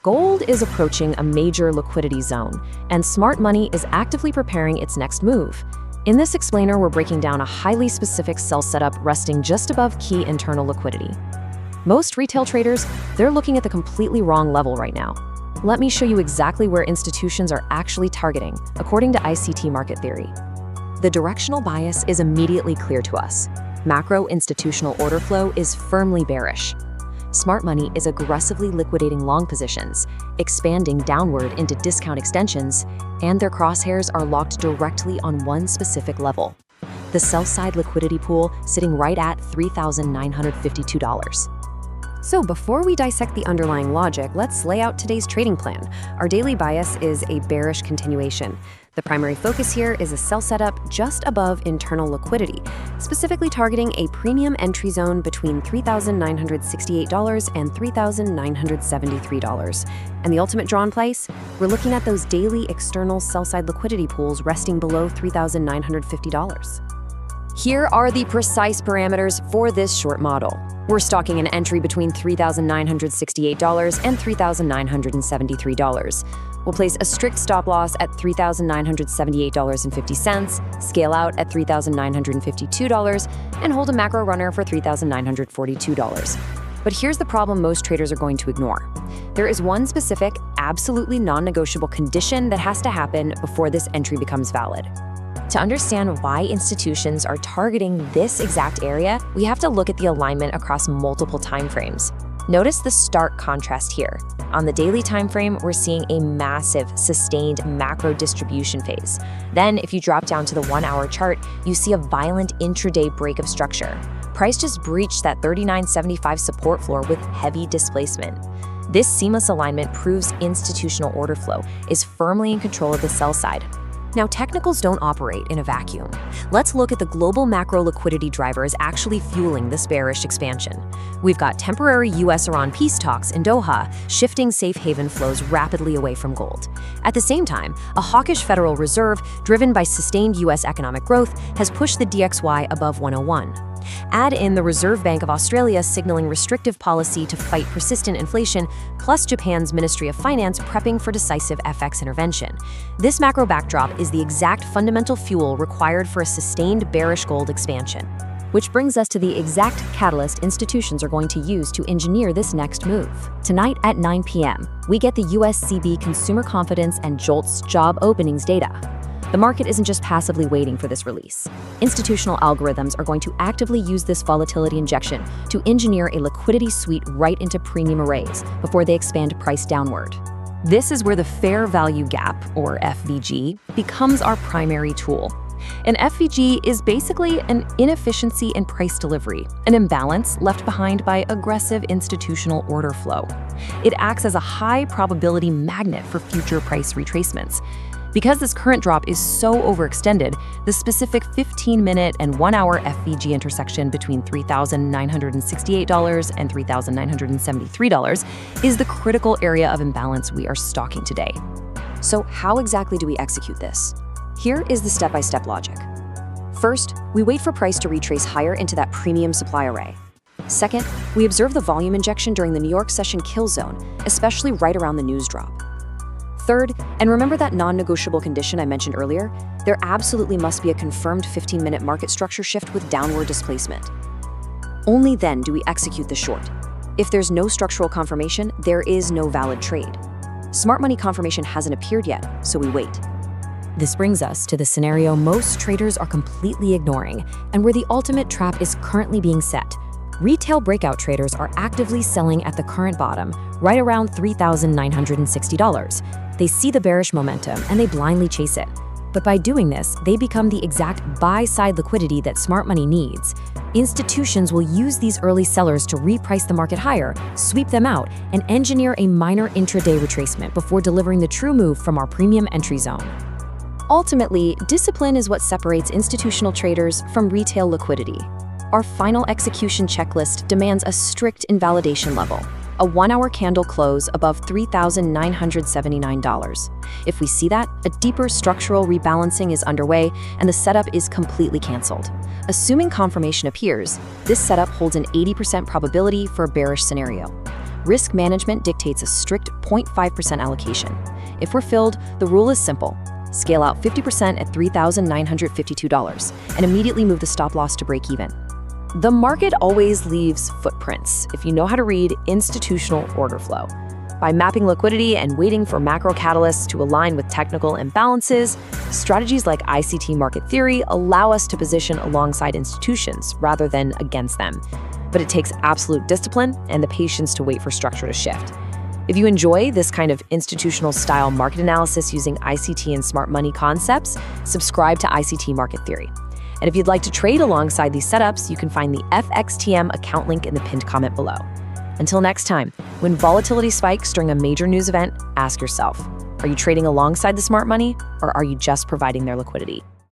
Gold is approaching a major liquidity zone, and smart money is actively preparing its next move. In this explainer, we're breaking down a highly specific sell setup resting just above key internal liquidity. Most retail traders, they're looking at the completely wrong level right now. Let me show you exactly where institutions are actually targeting, according to ICT Market Theory. The directional bias is immediately clear to us. Macro institutional order flow is firmly bearish. Smart money is aggressively liquidating long positions, expanding downward into discount extensions, and their crosshairs are locked directly on one specific level. The sell-side liquidity pool sitting right at $3,952. So before we dissect the underlying logic, let's lay out today's trading plan. Our daily bias is a bearish continuation. The primary focus here is a sell setup just above internal liquidity, specifically targeting a premium entry zone between $3,968 and $3,973. And the ultimate drawn price? We're looking at those daily external sell-side liquidity pools resting below $3,950. Here are the precise parameters for this short model. We're stalking an entry between $3,968 and $3,973. We'll place a strict stop loss at $3,978.50, scale out at $3,952, and hold a macro runner for $3,942. But here's the problem most traders are going to ignore. There is one specific, absolutely non-negotiable condition that has to happen before this entry becomes valid. To understand why institutions are targeting this exact area, we have to look at the alignment across multiple timeframes. Notice the stark contrast here. On the daily time frame, we're seeing a massive, sustained macro distribution phase. Then, if you drop down to the 1-hour chart, you see a violent intraday break of structure. Price just breached that 39.75 support floor with heavy displacement. This seamless alignment proves institutional order flow is firmly in control of the sell side. Now, technicals don't operate in a vacuum. Let's look at the global macro liquidity drivers actually fueling this bearish expansion. We've got temporary US-Iran peace talks in Doha, shifting safe haven flows rapidly away from gold. At the same time, a hawkish Federal Reserve, driven by sustained US economic growth, has pushed the DXY above 101. Add in the Reserve Bank of Australia signaling restrictive policy to fight persistent inflation, plus Japan's Ministry of Finance prepping for decisive FX intervention. This macro backdrop is the exact fundamental fuel required for a sustained bearish gold expansion. Which brings us to the exact catalyst institutions are going to use to engineer this next move. Tonight at 9 p.m., we get the USCB Consumer Confidence and JOLTS job openings data. The market isn't just passively waiting for this release. Institutional algorithms are going to actively use this volatility injection to engineer a liquidity sweep right into premium arrays before they expand price downward. This is where the fair value gap, or FVG, becomes our primary tool. An FVG is basically an inefficiency in price delivery, an imbalance left behind by aggressive institutional order flow. It acts as a high probability magnet for future price retracements. Because this current drop is so overextended, the specific 15-minute and 1-hour FVG intersection between $3,968 and $3,973 is the critical area of imbalance we are stalking today. So how exactly do we execute this? Here is the step-by-step logic. First, we wait for price to retrace higher into that premium supply array. Second, we observe the volume injection during the New York session kill zone, especially right around the news drop. Third, and remember that non-negotiable condition I mentioned earlier, there absolutely must be a confirmed 15-minute market structure shift with downward displacement. Only then do we execute the short. If there's no structural confirmation, there is no valid trade. Smart money confirmation hasn't appeared yet, so we wait. This brings us to the scenario most traders are completely ignoring, and where the ultimate trap is currently being set. Retail breakout traders are actively selling at the current bottom, right around $3,960. They see the bearish momentum and they blindly chase it. But by doing this, they become the exact buy-side liquidity that smart money needs. Institutions will use these early sellers to reprice the market higher, sweep them out, and engineer a minor intraday retracement before delivering the true move from our premium entry zone. Ultimately, discipline is what separates institutional traders from retail liquidity. Our final execution checklist demands a strict invalidation level, a 1-hour candle close above $3,979. If we see that, a deeper structural rebalancing is underway and the setup is completely canceled. Assuming confirmation appears, this setup holds an 80% probability for a bearish scenario. Risk management dictates a strict 0.5% allocation. If we're filled, the rule is simple. Scale out 50% at $3,952 and immediately move the stop loss to break even. The market always leaves footprints if you know how to read institutional order flow. By mapping liquidity and waiting for macro catalysts to align with technical imbalances, strategies like ICT Market Theory allow us to position alongside institutions rather than against them. But it takes absolute discipline and the patience to wait for structure to shift. If you enjoy this kind of institutional-style market analysis using ICT and smart money concepts, subscribe to ICT Market Theory. And if you'd like to trade alongside these setups, you can find the FXTM account link in the pinned comment below. Until next time, when volatility spikes during a major news event, ask yourself, are you trading alongside the smart money, or are you just providing their liquidity?